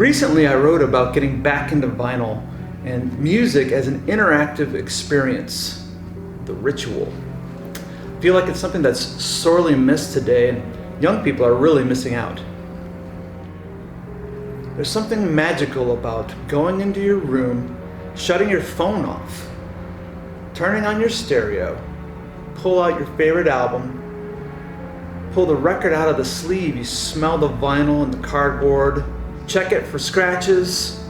Recently, I wrote about getting back into vinyl and music as an interactive experience, the ritual. I feel like it's something that's sorely missed today, and young people are really missing out. There's something magical about going into your room, shutting your phone off, turning on your stereo, pull out your favorite album, pull the record out of the sleeve, you smell the vinyl and the cardboard, check it for scratches,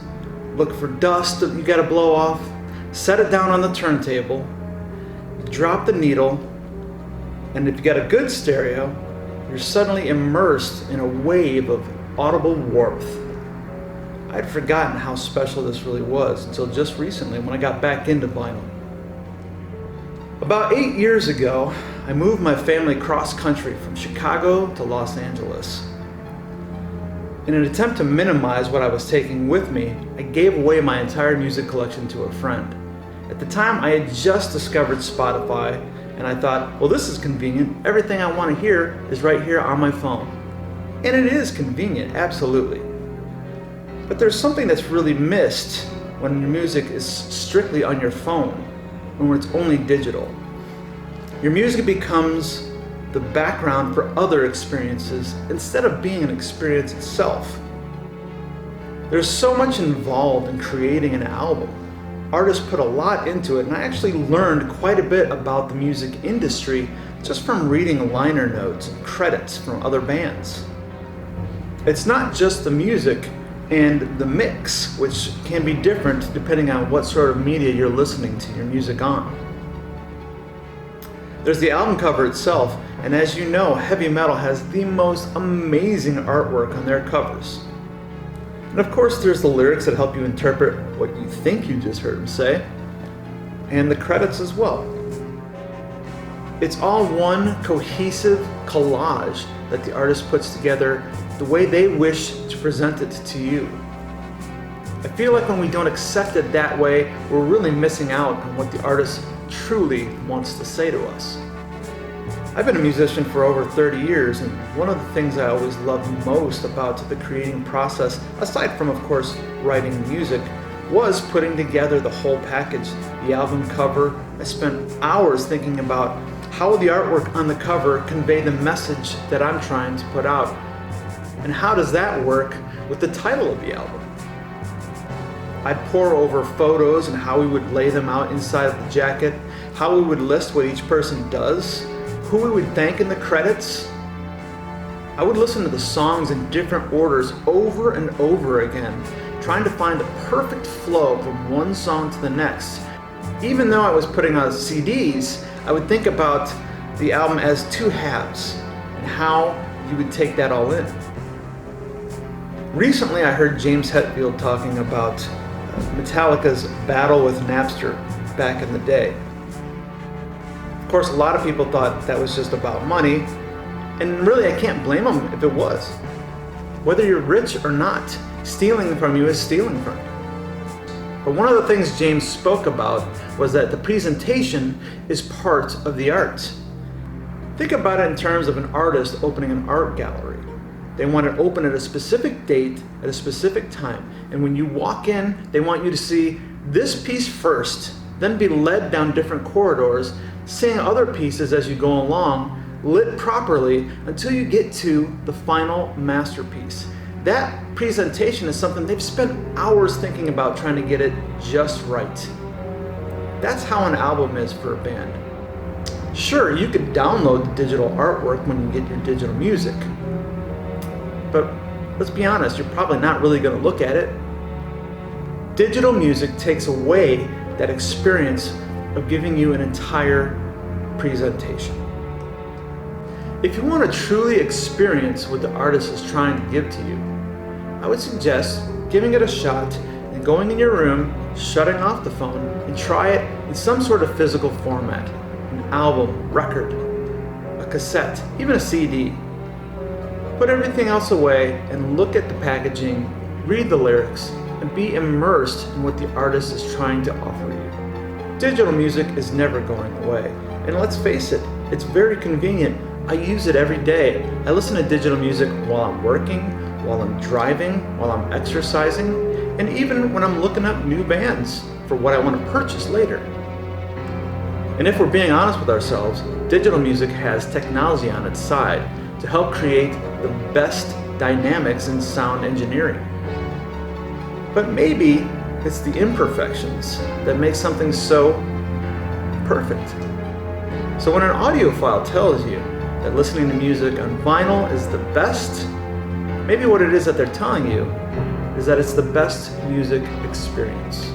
look for dust that you gotta blow off, set it down on the turntable, drop the needle, and if you got a good stereo, you're suddenly immersed in a wave of audible warmth. I'd forgotten how special this really was until just recently when I got back into vinyl. About 8 years ago, I moved my family cross-country from Chicago to Los Angeles. In an attempt to minimize what I was taking with me, I gave away my entire music collection to a friend. At the time, I had just discovered Spotify, and I thought, well, this is convenient. Everything I want to hear is right here on my phone. And it is convenient, absolutely. But there's something that's really missed when your music is strictly on your phone, and when it's only digital. Your music becomes the background for other experiences instead of being an experience itself. There's so much involved in creating an album. Artists put a lot into it, and I actually learned quite a bit about the music industry just from reading liner notes and credits from other bands. It's not just the music and the mix, which can be different depending on what sort of media you're listening to your music on. There's the album cover itself, and as you know, heavy metal has the most amazing artwork on their covers. And of course, there's the lyrics that help you interpret what you think you just heard them say, and the credits as well. It's all one cohesive collage that the artist puts together the way they wish to present it to you. I feel like when we don't accept it that way, we're really missing out on what the artist truly wants to say to us. I've been a musician for over 30 years, and one of the things I always loved most about the creating process, aside from, of course, writing music, was putting together the whole package, the album cover. I spent hours thinking about how will the artwork on the cover convey the message that I'm trying to put out, and how does that work with the title of the album. I'd pore over photos and how we would lay them out inside of the jacket, how we would list what each person does, who we would thank in the credits. I would listen to the songs in different orders over and over again, trying to find the perfect flow from one song to the next. Even though I was putting out CDs, I would think about the album as two halves and how you would take that all in. Recently, I heard James Hetfield talking about Metallica's battle with Napster back in the day. Of course, a lot of people thought that was just about money, and really I can't blame them if it was. Whether you're rich or not, stealing from you is stealing from you. But one of the things James spoke about was that the presentation is part of the art. Think about it in terms of an artist opening an art gallery. They want it open at a specific date, at a specific time. And when you walk in, they want you to see this piece first, then be led down different corridors, seeing other pieces as you go along, lit properly until you get to the final masterpiece. That presentation is something they've spent hours thinking about, trying to get it just right. That's how an album is for a band. Sure, you could download the digital artwork when you get your digital music. But let's be honest, you're probably not really going to look at it. Digital music takes away that experience of giving you an entire presentation. If you want to truly experience what the artist is trying to give to you, I would suggest giving it a shot and going in your room, shutting off the phone, and try it in some sort of physical format. An album, record, a cassette, even a CD. Put everything else away and look at the packaging, read the lyrics, and be immersed in what the artist is trying to offer you. Digital music is never going away, and let's face it, it's very convenient. I use it every day. I listen to digital music while I'm working, while I'm driving, while I'm exercising, and even when I'm looking up new bands for what I want to purchase later. And if we're being honest with ourselves, digital music has technology on its side to help create the best dynamics in sound engineering. But maybe it's the imperfections that make something so perfect. So when an audiophile tells you that listening to music on vinyl is the best, maybe what it is that they're telling you is that it's the best music experience.